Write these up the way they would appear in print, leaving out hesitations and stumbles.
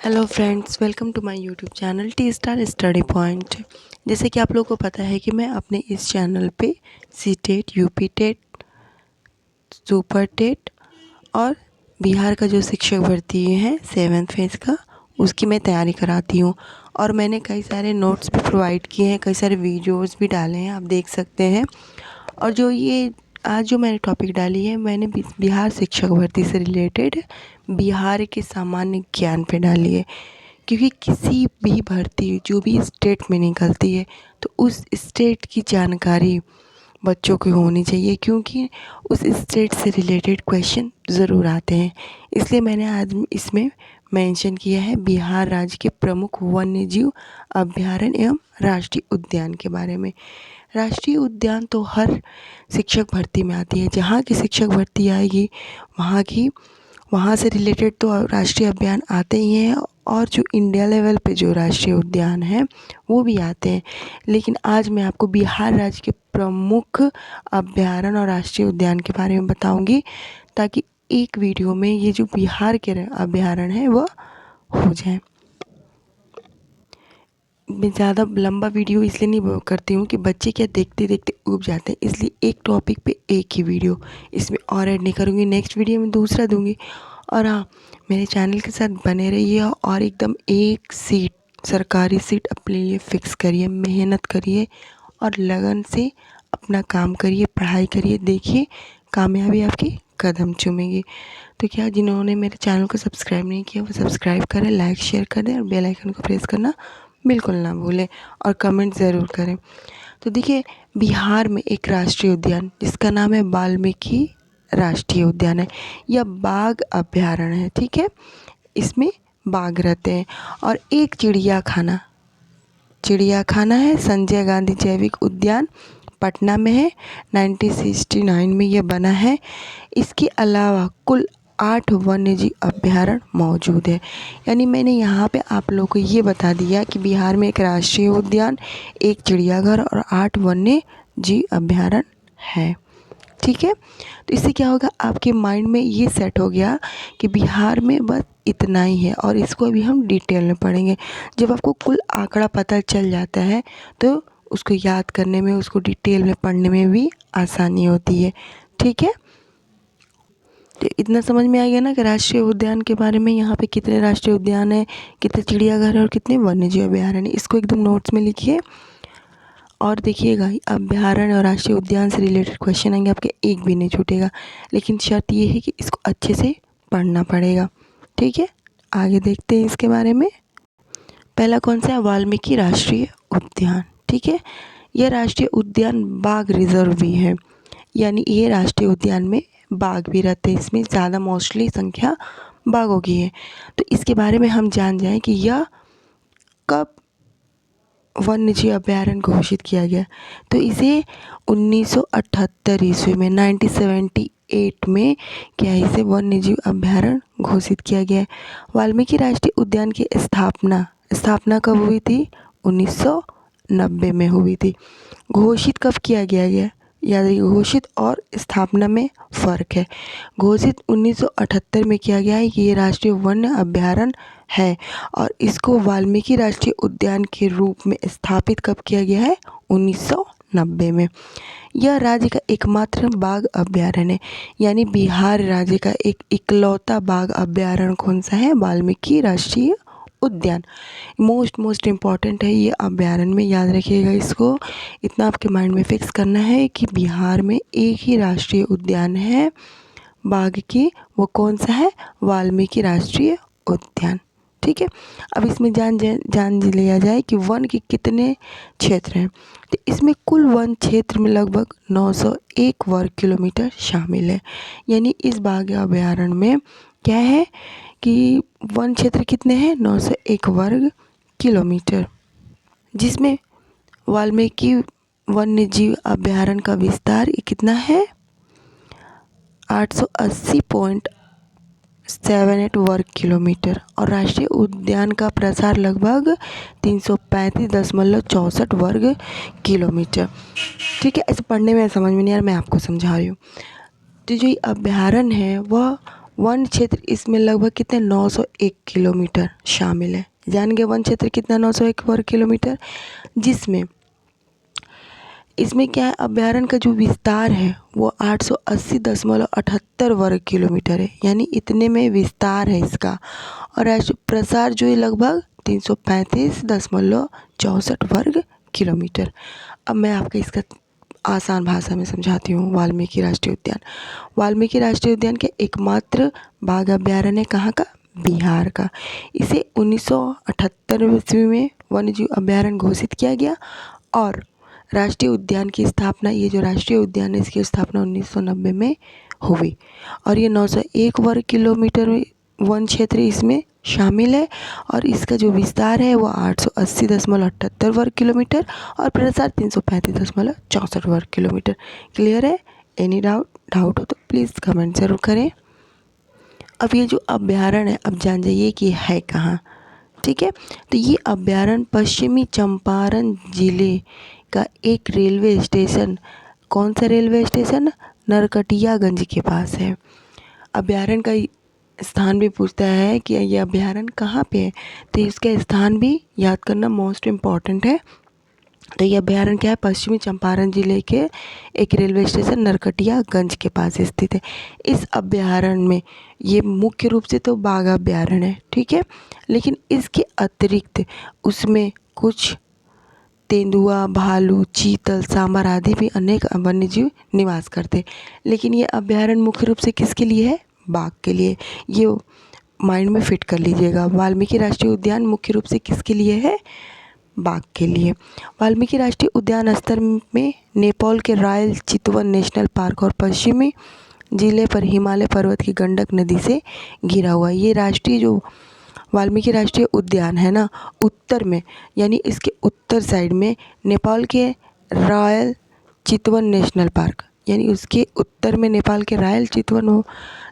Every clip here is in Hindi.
Hello friends, welcome to my YouTube channel T star study point. जैसे कि आप लोगों को पता है कि मैं अपने इस चैनल पे C TET, UP TET, super TET और बिहार का जो शिक्षक भर्ती है 7th फेज़ का, उसकी मैं तैयारी कराती हूँ। और मैंने कई सारे नोट्स भी प्रोवाइड किए हैं, कई सारे वीडियोज़ भी डाले हैं, आप देख सकते हैं। और जो ये आज जो मैंने टॉपिक डाली है, मैंने बिहार शिक्षक भर्ती से रिलेटेड बिहार के सामान्य ज्ञान पे डाली है। क्योंकि किसी भी भर्ती जो भी स्टेट में निकलती है तो उस स्टेट की जानकारी बच्चों को होनी चाहिए, क्योंकि उस स्टेट से रिलेटेड क्वेश्चन ज़रूर आते हैं। इसलिए मैंने आज इसमें मेंशन किया है बिहार राज्य के प्रमुख वन्य जीव अभयारण्य एवं राष्ट्रीय उद्यान के बारे में। राष्ट्रीय उद्यान तो हर शिक्षक भर्ती में आती है। जहाँ की शिक्षक भर्ती आएगी वहाँ से रिलेटेड तो राष्ट्रीय अभियान आते ही हैं, और जो इंडिया लेवल पे जो राष्ट्रीय उद्यान है वो भी आते हैं। लेकिन आज मैं आपको बिहार राज्य के प्रमुख अभयारण्य और राष्ट्रीय उद्यान के बारे में बताऊंगी, ताकि एक वीडियो में ये जो बिहार के अभयारण्य है वह हो जाए। मैं ज़्यादा लंबा वीडियो इसलिए नहीं करती हूँ कि बच्चे क्या देखते देखते ऊब जाते हैं, इसलिए एक टॉपिक पे एक ही वीडियो इसमें और ऐड नहीं करूँगी। नेक्स्ट वीडियो में दूसरा दूँगी। और हाँ, मेरे चैनल के साथ बने रहिए और एकदम एक सीट, सरकारी सीट अपने लिए फ़िक्स करिए, मेहनत करिए और लगन से अपना काम करिए, पढ़ाई करिए। देखिए कामयाबी आपकी कदम चूमेगी। तो क्या जिन्होंने मेरे चैनल को सब्सक्राइब नहीं किया वो सब्सक्राइब करें, लाइक शेयर करें और बेल आइकन को प्रेस करना बिल्कुल ना भूलें, और कमेंट ज़रूर करें। तो देखिए, बिहार में एक राष्ट्रीय उद्यान जिसका नाम है वाल्मीकि राष्ट्रीय उद्यान है, यह बाघ अभयारण्य है। ठीक है, इसमें बाघ रहते हैं। और एक चिड़ियाखाना है, संजय गांधी जैविक उद्यान पटना में है, 1969 में यह बना है। इसके अलावा कुल 8 वन्यजीव अभयारण्य मौजूद है। यानी मैंने यहाँ पे आप लोगों को ये बता दिया कि बिहार में एक राष्ट्रीय उद्यान, एक चिड़ियाघर और 8 वन्य जीव अभयारण्य है। ठीक है, तो इससे क्या होगा, आपके माइंड में ये सेट हो गया कि बिहार में बस इतना ही है। और इसको अभी हम डिटेल में पढ़ेंगे। जब आपको कुल आंकड़ा पता चल जाता है तो उसको याद करने में, उसको डिटेल में पढ़ने में भी आसानी होती है। ठीक है, तो इतना समझ में आ गया ना कि राष्ट्रीय उद्यान के बारे में, यहाँ पे कितने राष्ट्रीय उद्यान है, कितने चिड़ियाघर है और कितने वन्यजीव अभयारण्य है। इसको एकदम नोट्स में लिखिए और देखिएगा, अभयारण्य और राष्ट्रीय उद्यान से रिलेटेड क्वेश्चन आएंगे, आपके एक भी नहीं छूटेगा। लेकिन शर्त ये है कि इसको अच्छे से पढ़ना पड़ेगा। ठीक है, आगे देखते हैं इसके बारे में। पहला कौन सा है, वाल्मीकि राष्ट्रीय उद्यान। ठीक है, यह राष्ट्रीय उद्यान बाघ रिजर्व भी है, यानी ये राष्ट्रीय उद्यान में बाघ भी रहते हैं। इसमें ज़्यादा मोस्टली संख्या बाघों की है। तो इसके बारे में हम जान जाएं कि यह कब वन्यजीव अभयारण्य घोषित किया गया। तो इसे 1978 ईस्वी में, 1978 में क्या इसे वन्यजीव अभयारण्य घोषित किया गया है। वाल्मीकि राष्ट्रीय उद्यान की स्थापना कब हुई थी, 1990 में हुई थी। घोषित कब किया गया याद रखिए, घोषित और स्थापना में फ़र्क है। घोषित 1978 में किया गया है कि ये राष्ट्रीय वन्य अभयारण्य है, और इसको वाल्मीकि राष्ट्रीय उद्यान के रूप में स्थापित कब किया गया है, 1990 में। यह राज्य का एकमात्र बाघ अभयारण्य है, यानी बिहार राज्य का एक इकलौता बाघ अभयारण्य कौन सा है, वाल्मीकि राष्ट्रीय उद्यान। मोस्ट इम्पॉर्टेंट है ये अभयारण्य में, याद रखिएगा इसको। इतना आपके माइंड में फिक्स करना है कि बिहार में एक ही राष्ट्रीय उद्यान है बाघ की, वो कौन सा है, वाल्मीकि राष्ट्रीय उद्यान। ठीक है, अब इसमें जान लिया जाए कि वन के कितने क्षेत्र हैं। तो इसमें कुल वन क्षेत्र में लगभग 901 वर्ग किलोमीटर शामिल है। यानी इस बाघ अभयारण्य में क्या है कि वन क्षेत्र कितने हैं, 901 वर्ग किलोमीटर, जिसमें वाल्मीकि वन्य जीव अभयारण्य का विस्तार कितना है, 880.78 वर्ग किलोमीटर, और राष्ट्रीय उद्यान का प्रसार लगभग 335.64 वर्ग किलोमीटर। ठीक है, ऐसे पढ़ने में समझ में नहीं आ रहा, मैं आपको समझा रही हूँ। तो जो ये अभयारण्य है वह वन क्षेत्र इसमें लगभग कितने 901 किलोमीटर शामिल है। जान गए वन क्षेत्र कितना 901 वर्ग किलोमीटर, जिसमें इसमें क्या है अभ्यारण्य का जो विस्तार है वो 880.78 वर्ग किलोमीटर है, यानी इतने में विस्तार है इसका। और राष्ट्रीय प्रसार जो है लगभग 335.64 वर्ग किलोमीटर। अब मैं आपको इसका आसान भाषा में समझाती हूँ। वाल्मीकि राष्ट्रीय उद्यान, वाल्मीकि राष्ट्रीय उद्यान के एकमात्र बाघ अभ्यारण्य कहाँ का, बिहार का। इसे 1978 ईस्वी में वन्यजीव अभ्यारण्य घोषित किया गया और राष्ट्रीय उद्यान की स्थापना, ये जो राष्ट्रीय उद्यान है इसकी स्थापना 1990 में हुई और ये 901 वर्ग किलोमीटर वन क्षेत्र इसमें शामिल है और इसका जो विस्तार है वो 880.78 वर्ग किलोमीटर और प्रसार 335.64 वर्ग किलोमीटर। क्लियर है? एनी डाउट हो तो प्लीज़ कमेंट ज़रूर करें। अब ये जो अभ्यारण्य है अब जान जाइए कि है कहाँ। ठीक है, तो ये अभ्यारण्य पश्चिमी चंपारण जिले का एक रेलवे स्टेशन, कौन सा रेलवे स्टेशन, नरकटियागंज के पास है। अभ्यारण्य का स्थान भी पूछता है कि ये अभ्यारण्य कहाँ पे है, तो इसका स्थान भी याद करना मोस्ट इम्पॉर्टेंट है। तो ये अभ्यारण्य क्या है, पश्चिमी चंपारण जिले के एक रेलवे स्टेशन नरकटियागंज के पास स्थित है। इस अभ्यारण्य में ये मुख्य रूप से तो बाघ अभ्यारण्य है, ठीक है, लेकिन इसके अतिरिक्त उसमें कुछ तेंदुआ, भालू, चीतल, सांबर आदि भी अनेक वन्यजीव निवास करते। लेकिन ये अभ्यारण्य मुख्य रूप से किसके लिए है, बाघ के लिए। ये माइंड में फिट कर लीजिएगा। वाल्मीकि राष्ट्रीय उद्यान मुख्य रूप से किसके लिए है, बाघ के लिए। वाल्मीकि राष्ट्रीय उद्यान स्तर में नेपाल के रॉयल चितवन नेशनल पार्क और पश्चिमी जिले पर हिमालय पर्वत की गंडक नदी से घिरा हुआ है। ये राष्ट्रीय जो वाल्मीकि राष्ट्रीय उद्यान है ना, उत्तर में यानी इसके उत्तर साइड में नेपाल के रॉयल चितवन नेशनल पार्क, यानी उसके उत्तर में नेपाल के रॉयल चितवन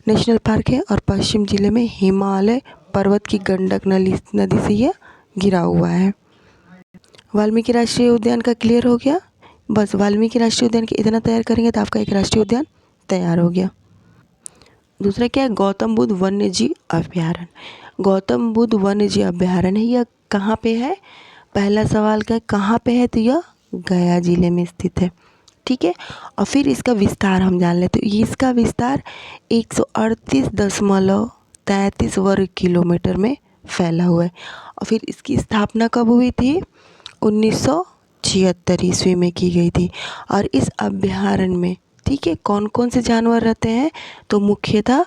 नेशनल पार्क है और पश्चिम जिले में हिमालय पर्वत की गंडक नदी से यह घिरा हुआ है। वाल्मीकि राष्ट्रीय उद्यान का क्लियर हो गया। बस वाल्मीकि राष्ट्रीय उद्यान के इतना तैयार करेंगे तो आपका एक राष्ट्रीय उद्यान तैयार हो गया। दूसरा क्या है, गौतम बुद्ध वन्यजीव अभ्यारण्य। गौतम बुद्ध वन्यजीव अभ्यारण्य है, यह कहाँ पे है, पहला सवाल का कहाँ पे है, तो यह गया जिले में स्थित है। ठीक है, और फिर इसका विस्तार हम जान लेते हैं। इसका विस्तार 138.33 वर्ग किलोमीटर में फैला हुआ है और फिर इसकी स्थापना कब हुई थी, 1976 ईस्वी में की गई थी। और इस अभ्यारण्य में ठीक है कौन कौन से जानवर रहते हैं, तो मुख्यतः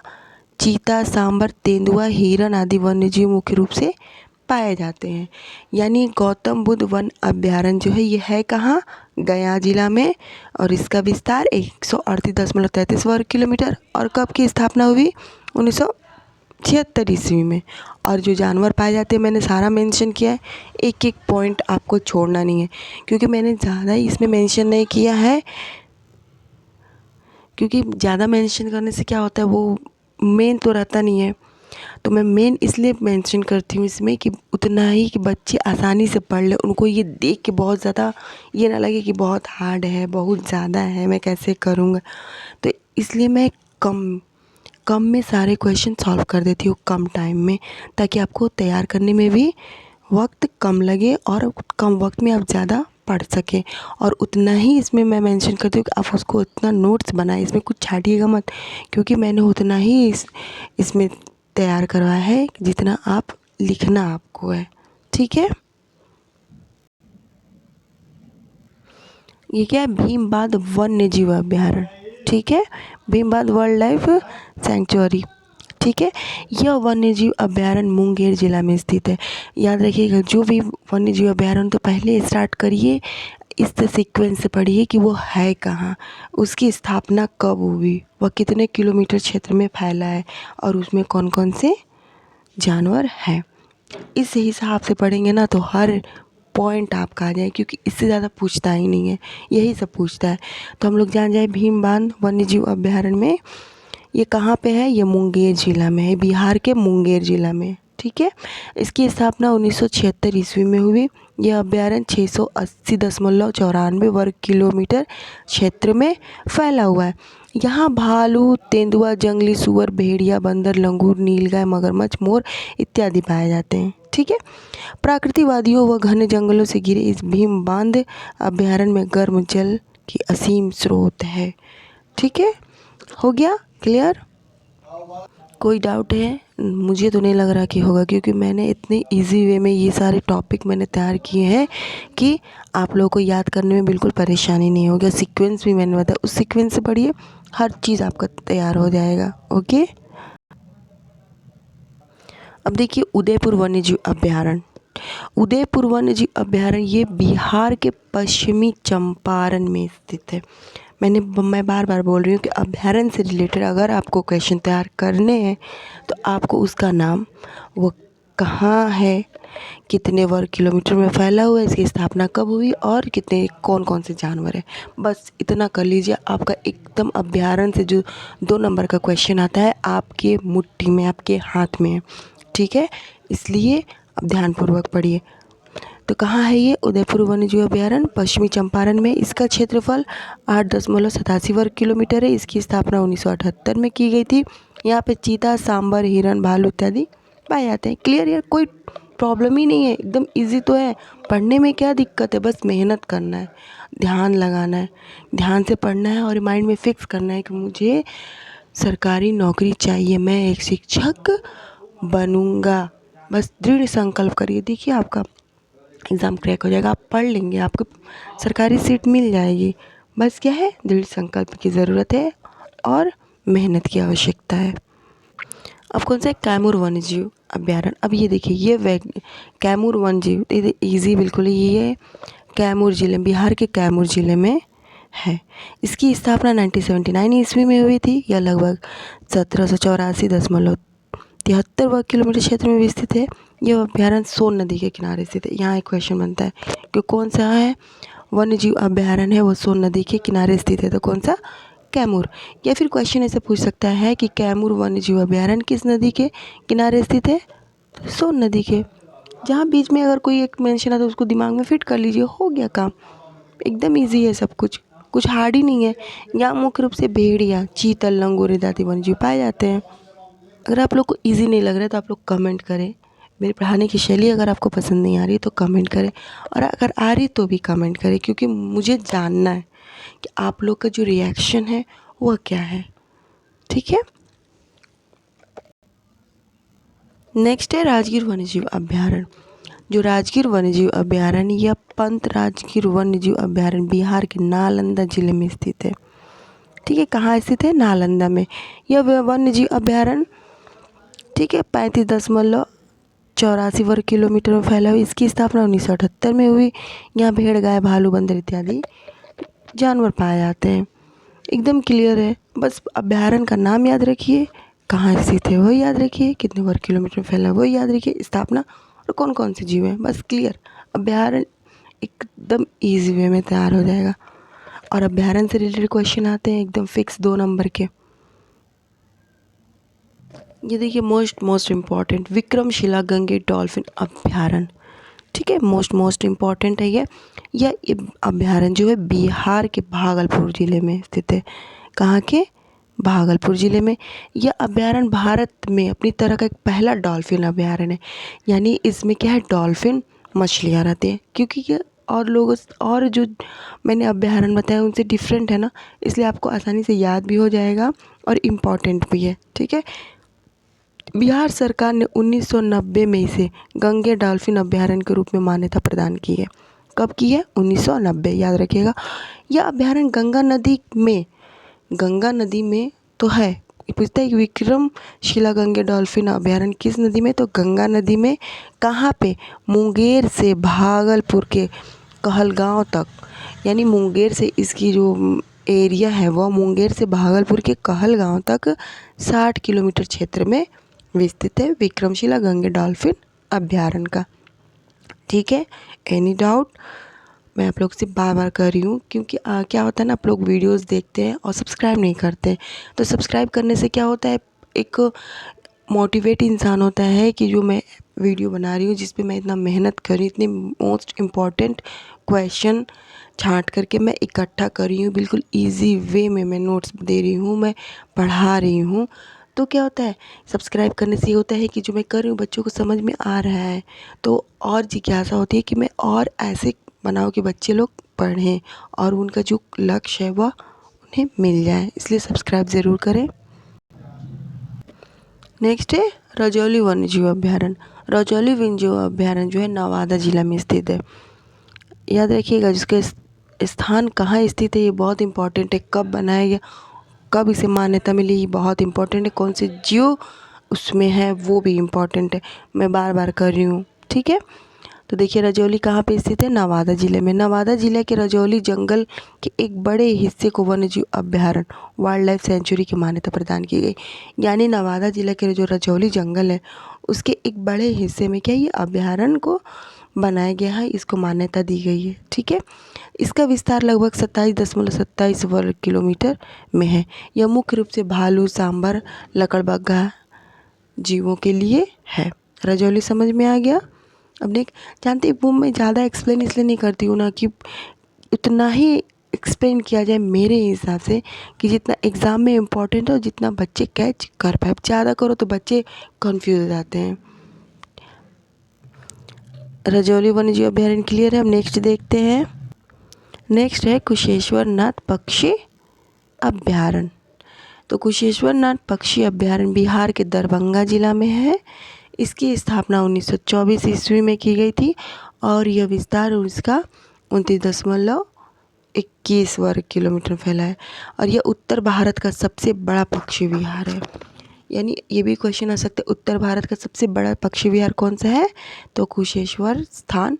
चीता, सांबर, तेंदुआ, हिरण आदि वन्यजीव मुख्य रूप से पाए जाते हैं। यानी गौतम बुद्ध वन अभ्यारण्य जो है ये है कहाँ, गया जिला में और इसका विस्तार 138.33 वर्ग किलोमीटर और कब की स्थापना हुई, 1976 ईस्वी में। और जो जानवर पाए जाते हैं मैंने सारा मेंशन किया है, एक एक पॉइंट आपको छोड़ना नहीं है क्योंकि मैंने ज़्यादा ही इसमें मेंशन नहीं किया है, क्योंकि ज़्यादा मेंशन करने से क्या होता है वो मेन तो रहता नहीं है। तो मैं मेन इसलिए मेंशन करती हूँ इसमें कि उतना ही कि बच्चे आसानी से पढ़ ले, उनको ये देख के बहुत ज़्यादा ये ना लगे कि बहुत हार्ड है, बहुत ज़्यादा है, मैं कैसे करूँगा। तो इसलिए मैं कम में सारे क्वेश्चन सॉल्व कर देती हूँ कम टाइम में, ताकि आपको तैयार करने में भी वक्त कम लगे और कम वक्त में आप ज़्यादा पढ़ सकें। और उतना ही इसमें मैं मेंशन करती हूँ कि आप उसको उतना नोट्स बनाएं, इसमें कुछ छाटिएगा मत, क्योंकि मैंने उतना ही इसमें तैयार करवाया है जितना आप लिखना आपको है। ठीक है, ये क्या है, भीमबाद वन्यजीव अभ्यारण्य। ठीक है, भीमबाद वाइल्ड लाइफ सेंचुरी। ठीक है, यह वन्यजीव अभ्यारण्य मुंगेर जिला में स्थित है। याद रखिएगा जो भी वन्यजीव अभ्यारण्य तो पहले स्टार्ट करिए, इस सीक्वेंस से पढ़िए कि वो है कहाँ, उसकी स्थापना कब हुई, वह कितने किलोमीटर क्षेत्र में फैला है और उसमें कौन कौन से जानवर हैं। इस हिसाब से पढ़ेंगे ना तो हर पॉइंट आपका आ जाए, क्योंकि इससे ज़्यादा पूछता ही नहीं है, यही सब पूछता है। तो हम लोग जान जाए भीमबांध वन्यजीव अभ्यारण्य में ये कहाँ पे है, ये मुंगेर जिला में है, बिहार के मुंगेर जिला में। ठीक है। इसकी स्थापना 1976 ईस्वी में हुई। यह अभ्यारण्य 680.94 वर्ग किलोमीटर क्षेत्र में फैला हुआ है। यहाँ भालू, तेंदुआ, जंगली सूअर, भेड़िया, बंदर, लंगूर, नीलगाय, मगरमच्छ, मोर इत्यादि पाए जाते हैं। ठीक है। प्राकृतिक वादियों व घने जंगलों से घिरे इस भीम बांध अभ्यारण्य में गर्म जल की असीम स्रोत है। ठीक है, हो गया क्लियर? कोई डाउट है? मुझे तो नहीं लग रहा कि होगा, क्योंकि मैंने इतने इजी वे में ये सारे टॉपिक मैंने तैयार किए हैं कि आप लोगों को याद करने में बिल्कुल परेशानी नहीं होगी। सीक्वेंस भी मैंने बताया, उस सीक्वेंस से पढ़िए, हर चीज़ आपका तैयार हो जाएगा। ओके, अब देखिए उदयपुर वन्यजीव अभ्यारण्य। उदयपुर वन्यजीव अभ्यारण्य ये बिहार के पश्चिमी चंपारण में स्थित है। मैं बार बार बोल रही हूँ कि अभ्यारण्य से रिलेटेड अगर आपको क्वेश्चन तैयार करने हैं तो आपको उसका नाम, वो कहाँ है, कितने वर्ग किलोमीटर में फैला हुआ है, इसकी स्थापना कब हुई और कितने कौन कौन से जानवर है, बस इतना कर लीजिए। आपका एकदम अभ्यारण्य से जो 2 नंबर का क्वेश्चन आता है आपके मुट्ठी में, आपके हाथ में है। ठीक है, इसलिए अब ध्यानपूर्वक पढ़िए। तो कहाँ है ये उदयपुर वन्यजीव अभ्यारण्य? पश्चिमी चंपारण में। इसका क्षेत्रफल 8.87 वर्ग किलोमीटर है। इसकी स्थापना 1978 में की गई थी। यहाँ पे चीता, सांबर, हिरन, भालू इत्यादि पाए जाते हैं। क्लियर यार, कोई प्रॉब्लम ही नहीं है, एकदम इजी तो है। पढ़ने में क्या दिक्कत है, बस मेहनत करना है, ध्यान लगाना है, ध्यान से पढ़ना है और माइंड में फिक्स करना है कि मुझे सरकारी नौकरी चाहिए, मैं एक शिक्षक बनूंगा। बस दृढ़ संकल्प करिए, देखिए आपका एग्ज़ाम क्रैक हो जाएगा। आप पढ़ लेंगे, आपको सरकारी सीट मिल जाएगी। बस क्या है, दृढ़ संकल्प की ज़रूरत है और मेहनत की आवश्यकता है। अब कौन सा है? कैमूर वन्यजीव अभ्यारण्य। अब ये देखिए, ये कैमूर वन्यजीव ईजी बिल्कुल ही, ये कैमूर ज़िले, बिहार के कैमूर ज़िले में है। इसकी स्थापना 1979 ईस्वी में हुई थी। यह लगभग 1784.73 वर्ग किलोमीटर क्षेत्र में विस्तृत है। यह अभ्यारण्य सोन नदी के किनारे स्थित है। यहाँ एक क्वेश्चन बनता है कि कौन सा है वन्यजीव अभ्यारण्य है वो सोन नदी के किनारे स्थित है, तो कौन सा? कैमूर। या फिर क्वेश्चन ऐसे पूछ सकता है कि कैमूर वन्यजीव अभ्यारण्य किस नदी के किनारे स्थित है? तो सोन नदी के। जहाँ बीच में अगर कोई एक मेंशन है तो उसको दिमाग में फिट कर लीजिए, हो गया काम। एकदम ईजी है सब कुछ, कुछ हार्ड ही नहीं है। यहाँ मुख्य रूप से भेड़िया, चीतल, लंगूर इत्यादि वन्यजीव पाए जाते हैं। अगर आप लोग को इजी नहीं लग रहा है तो आप लोग कमेंट करें। मेरी पढ़ाने की शैली अगर आपको पसंद नहीं आ रही तो कमेंट करें, और अगर आ रही तो भी कमेंट करें, क्योंकि मुझे जानना है कि आप लोग का जो रिएक्शन है वह क्या है। ठीक है, नेक्स्ट है राजगीर वन्यजीव अभ्यारण्य। जो राजगीर वन्यजीव अभ्यारण्य या पंत राजगीर वन्यजीव अभ्यारण्य बिहार के नालंदा जिले में स्थित है। ठीक है, कहाँ स्थित है? नालंदा में। यह वन्यजीव अभ्यारण्य, ठीक है, 35.84 वर्ग किलोमीटर में फैला हुआ। इसकी स्थापना 1978 में हुई। यहाँ भेड़, गाय, भालू, बंदर इत्यादि जानवर पाए जाते हैं। एकदम क्लियर है, बस अभ्यारण्य का नाम याद रखिए, कहाँ स्थित है वो याद रखिए, कितने वर्ग किलोमीटर में फैला वो याद रखिए, स्थापना और कौन कौन से जीव हैं, बस क्लियर। अभ्यारण्य एकदम ईजी वे में तैयार हो जाएगा। और अभ्यारण्य से रिलेटेड क्वेश्चन आते हैं एकदम फिक्स 2 नंबर के। ये देखिए most important, Vikramshila Gange dolphin अभ्यारण्य। ठीक है, मोस्ट इम्पॉर्टेंट है ये। यह अभ्यारण्य जो है बिहार के भागलपुर ज़िले में स्थित है। कहाँ के? भागलपुर ज़िले में। यह अभ्यारण्य भारत में अपनी तरह का एक पहला डॉल्फिन अभ्यारण्य है। यानी इसमें क्या है, डॉल्फिन मछलियाँ रहती हैं, क्योंकि ये और लोगों और जो मैंने अभ्यारण्य बताया उनसे डिफरेंट है ना, इसलिए आपको आसानी से याद भी हो जाएगा और इम्पॉर्टेंट भी है। ठीक है, बिहार सरकार ने 1990 में इसे गंगे डॉल्फिन अभ्यारण्य के रूप में मान्यता प्रदान की है। कब की है? 1990, याद रखिएगा। यह अभ्यारण्य गंगा नदी में तो है। ये पूछता है कि विक्रमशिला गंगे डॉल्फिन अभ्यारण्य किस नदी में? तो गंगा नदी में। कहाँ पे? मुंगेर से भागलपुर के कहलगांव तक, यानी मुंगेर से इसकी जो एरिया है वह मुंगेर से भागलपुर के कहलगांव तक 60 किलोमीटर क्षेत्र में विस्तृत है विक्रमशिला गंगे डॉल्फिन अभ्यारण्य का। ठीक है, एनी डाउट? मैं आप लोग से बार बार कर रही हूँ, क्योंकि क्या होता है ना, आप लोग वीडियोस देखते हैं और सब्सक्राइब नहीं करते। तो सब्सक्राइब करने से क्या होता है, एक मोटिवेट इंसान होता है कि जो मैं वीडियो बना रही हूँ, जिस पे मैं इतना मेहनत कर रही हूँ, इतने मोस्ट इम्पॉर्टेंट क्वेश्चन छांट करके मैं इकट्ठा कर रही हूँ, बिल्कुल इजी वे में मैं नोट्स दे रही हूँ, मैं पढ़ा रही हूँ। तो क्या होता है, सब्सक्राइब करने से ये होता है कि जो मैं कर रही हूँ बच्चों को समझ में आ रहा है, तो और जिज्ञासा होती है कि मैं और ऐसे बनाऊँ कि बच्चे लोग पढ़ें और उनका जो लक्ष्य है वह उन्हें मिल जाए, इसलिए सब्सक्राइब ज़रूर करें। नेक्स्ट है रजौली वन्यजीव अभ्यारण्य। रजौली वन्यजीव अभ्यारण्य जो है नवादा जिला में स्थित है। याद रखिएगा जिसके स्थान कहाँ स्थित है ये बहुत इंपॉर्टेंट है, कब बनाया गया, कब इसे मान्यता मिली, ये बहुत इंपॉर्टेंट है, कौन से जीव उसमें है वो भी इम्पॉर्टेंट है, मैं बार बार कर रही हूँ, ठीक है। तो देखिए रजौली कहाँ पे स्थित है, नवादा जिले में। नवादा जिले के रजौली जंगल के एक बड़े हिस्से को वन्यजीव अभ्यारण्य वाइल्ड लाइफ सेंचुरी की मान्यता प्रदान की गई। यानी नवादा जिले के जो रजौली जंगल है उसके एक बड़े हिस्से में क्या ये अभ्यारण्य को बनाया गया है, इसको मान्यता दी गई है, ठीक है। इसका विस्तार लगभग 27.27 वर्ग किलोमीटर में है। यह मुख्य रूप से भालू, सांभर, लकड़बग्घा जीवों के लिए है। रजौली समझ में आ गया। अब नेक्स्ट जानते हैं, वो मैं ज़्यादा एक्सप्लेन इसलिए नहीं करती हूँ ना कि उतना ही एक्सप्लेन किया जाए मेरे हिसाब से कि जितना एग्ज़ाम में इम्पोर्टेंट है और जितना बच्चे कैच कर पाए। ज़्यादा करो तो बच्चे कंफ्यूज हो जाते हैं। रजौली वन्यजीव अभ्यारण्य क्लियर है। अब नेक्स्ट देखते हैं। नेक्स्ट है कुशेश्वर नाथ पक्षी अभ्यारण्य। तो कुशेश्वर नाथ पक्षी अभ्यारण्य बिहार के दरभंगा जिला में है। इसकी स्थापना 1924 ईस्वी में की गई थी और यह विस्तार इसका 29.21 वर्ग किलोमीटर फैला है और यह उत्तर भारत का सबसे बड़ा पक्षी विहार है। यानी ये भी क्वेश्चन आ सकता है, उत्तर भारत का सबसे बड़ा पक्षी विहार कौन सा है, तो कुशेश्वर स्थान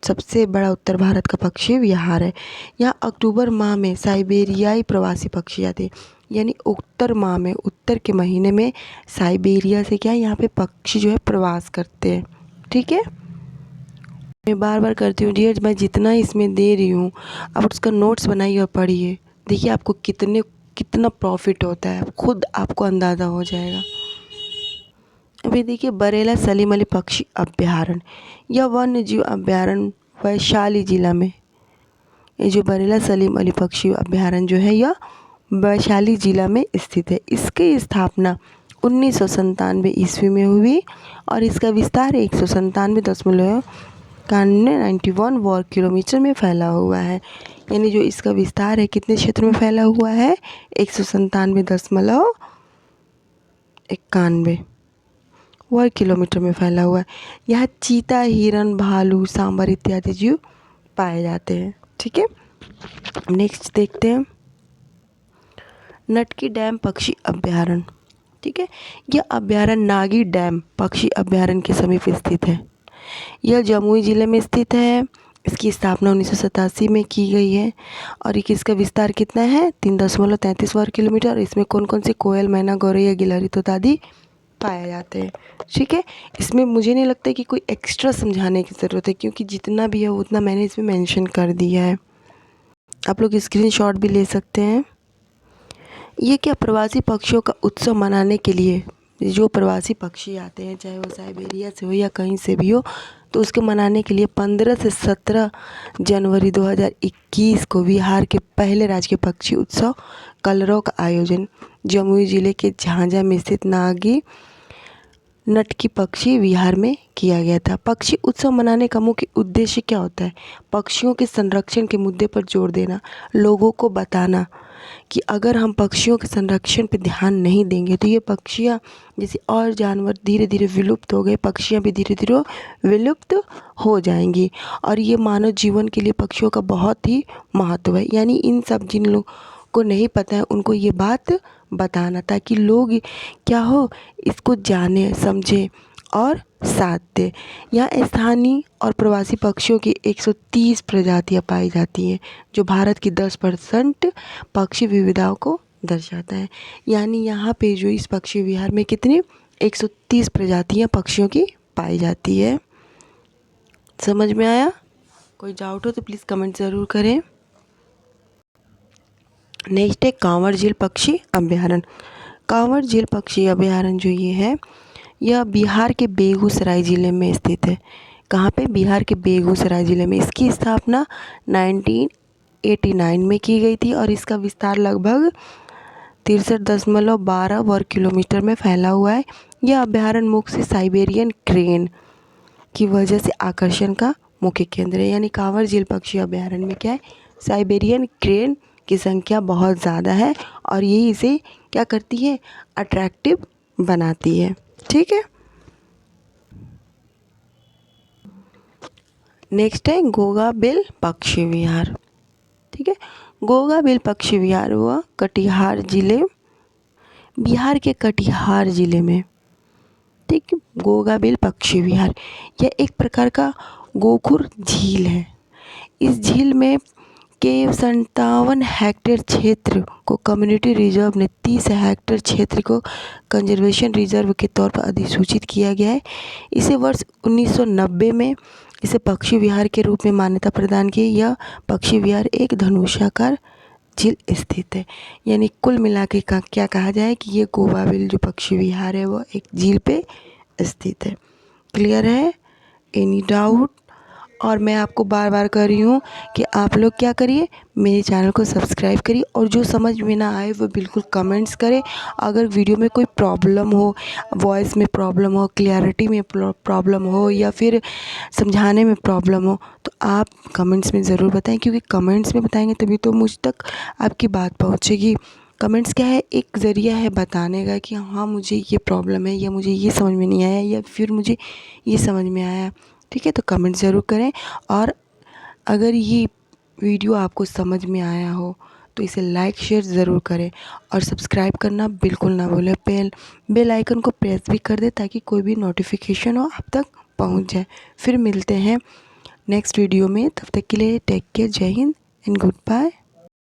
सबसे बड़ा उत्तर भारत का पक्षी विहार है। यहाँ अक्टूबर माह में साइबेरियाई प्रवासी पक्षी आते हैं। यानी उत्तर माह में, उत्तर के महीने में साइबेरिया से क्या यहाँ पे पक्षी जो है प्रवास करते हैं, ठीक है। मैं बार बार करती हूँ डियर, मैं जितना इसमें दे रही हूँ आप उसका नोट्स बनाइए और पढ़िए, देखिए आपको कितना प्रॉफिट होता है, खुद आपको अंदाज़ा हो जाएगा। अभी देखिए बरेला सलीम अली पक्षी अभ्यारण्य, यह वन्य जीव अभ्यारण्य वैशाली जिला में, ये जो बरेला सलीम अली पक्षी अभ्यारण्य जो है यह वैशाली जिला में स्थित है। इसकी स्थापना 1997 ईस्वी में हुई और इसका विस्तार 197.91 वर्ग किलोमीटर में फैला हुआ है। यानी जो इसका विस्तार है कितने क्षेत्र में फैला हुआ है, 197.91 वर्ग किलोमीटर में फैला हुआ है। यहाँ चीता, हिरन, भालू, सांभर इत्यादि जीव पाए जाते हैं, ठीक है। नेक्स्ट देखते हैं नटकी डैम पक्षी अभ्यारण्य, ठीक है। यह अभ्यारण्य नागी डैम पक्षी अभ्यारण्य के समीप स्थित है। यह जमुई जिले में स्थित है। इसकी स्थापना 1987 में की गई है और इसका विस्तार कितना है, 3.33 वर्ग किलोमीटर। इसमें कौन कौन से कोयल, मैना, गौरैया, गिलहरी, तोता आदि पाए जाते हैं, ठीक है। इसमें मुझे नहीं लगता कि कोई एक्स्ट्रा समझाने की ज़रूरत है क्योंकि जितना भी है उतना मैंने इसमें मेंशन कर दिया है। आप लोग स्क्रीनशॉट भी ले सकते हैं। ये क्या प्रवासी पक्षियों का उत्सव मनाने के लिए जो प्रवासी पक्षी आते हैं, चाहे वो साइबेरिया से हो या कहीं से भी हो, तो उसके मनाने के लिए 15 से 17 जनवरी 2021 को बिहार के पहले राजकीय पक्षी उत्सव कलरव का आयोजन जमुई जिले के झांझा में स्थित नागी नटकी पक्षी विहार में किया गया था। पक्षी उत्सव मनाने का मुख्य उद्देश्य क्या होता है, पक्षियों के संरक्षण के मुद्दे पर जोर देना, लोगों को बताना कि अगर हम पक्षियों के संरक्षण पर ध्यान नहीं देंगे तो ये पक्षियाँ जैसे और जानवर धीरे धीरे विलुप्त हो गए, पक्षियाँ भी धीरे धीरे विलुप्त हो जाएंगी और ये मानव जीवन के लिए पक्षियों का बहुत ही महत्व है। यानी इन सब जिन लोग को नहीं पता है उनको ये बात बताना ताकि लोग क्या हो, इसको जाने, समझे और साथ दे। यहाँ स्थानीय और प्रवासी पक्षियों की 130 प्रजातियाँ पाई जाती हैं जो भारत की 10% पक्षी विविधताओं को दर्शाता है। यानी यहाँ पे जो इस पक्षी विहार में कितनी 130 प्रजातियाँ पक्षियों की पाई जाती है। समझ में आया? कोई डाउट हो तो प्लीज़ कमेंट ज़रूर करें। नेक्स्ट है कांवर झील पक्षी अभ्यारण्य। कांवर झील पक्षी अभ्यारण्य जो ये है यह बिहार के बेगूसराय ज़िले में स्थित है। कहाँ पे? बिहार के बेगूसराय ज़िले में। इसकी स्थापना 1989 में की गई थी और इसका विस्तार लगभग 63.12 वर्ग किलोमीटर में फैला हुआ है। यह अभ्यारण्य मुख्य से साइबेरियन क्रेन की वजह से आकर्षण का मुख्य केंद्र है। यानी कांवर झील पक्षी अभ्यारण्य में क्या है? साइबेरियन क्रेन की संख्या बहुत ज़्यादा है और यही इसे क्या करती है? अट्रैक्टिव बनाती है। ठीक है। नेक्स्ट है घोंघा बिल पक्षी विहार। ठीक है। घोंघा बिल पक्षी विहार हुआ कटिहार जिले, बिहार के कटिहार जिले में। ठीक है। घोंघा बिल पक्षी विहार यह एक प्रकार का गोखुर झील है। इस झील में के 57 हेक्टेयर क्षेत्र को कम्युनिटी रिजर्व ने 30 हेक्टेयर क्षेत्र को कंजर्वेशन रिजर्व के तौर पर अधिसूचित किया गया है। इसे वर्ष 1990 में इसे पक्षी विहार के रूप में मान्यता प्रदान की। यह पक्षी विहार एक धनुषाकार झील स्थित है। यानी कुल मिला के क्या कहा जाए कि ये घोंघा बिल जो पक्षी विहार है वो एक झील पे स्थित है। क्लियर है? Any doubt? और मैं आपको बार बार कह रही हूँ कि आप लोग क्या करिए, मेरे चैनल को सब्सक्राइब करिए और जो समझ में ना आए वो बिल्कुल कमेंट्स करें। अगर वीडियो में कोई प्रॉब्लम हो, वॉइस में प्रॉब्लम हो, क्लैरिटी में प्रॉब्लम हो या फिर समझाने में प्रॉब्लम हो तो आप कमेंट्स में ज़रूर बताएं, क्योंकि कमेंट्स में बताएंगे तभी तो मुझ तक आपकी बात पहुँचेगी। कमेंट्स क्या है? एक ज़रिया है बताने का कि हाँ मुझे ये प्रॉब्लम है या मुझे ये समझ में नहीं आया या फिर मुझे ये समझ में आया। ठीक है। तो कमेंट ज़रूर करें और अगर ये वीडियो आपको समझ में आया हो तो इसे लाइक शेयर ज़रूर करें और सब्सक्राइब करना बिल्कुल ना भूलें। बेल आइकन को प्रेस भी कर दें ताकि कोई भी नोटिफिकेशन हो आप तक पहुंच जाए। फिर मिलते हैं नेक्स्ट वीडियो में, तब तक के लिए टेक केयर, जय हिंद एंड गुड बाय।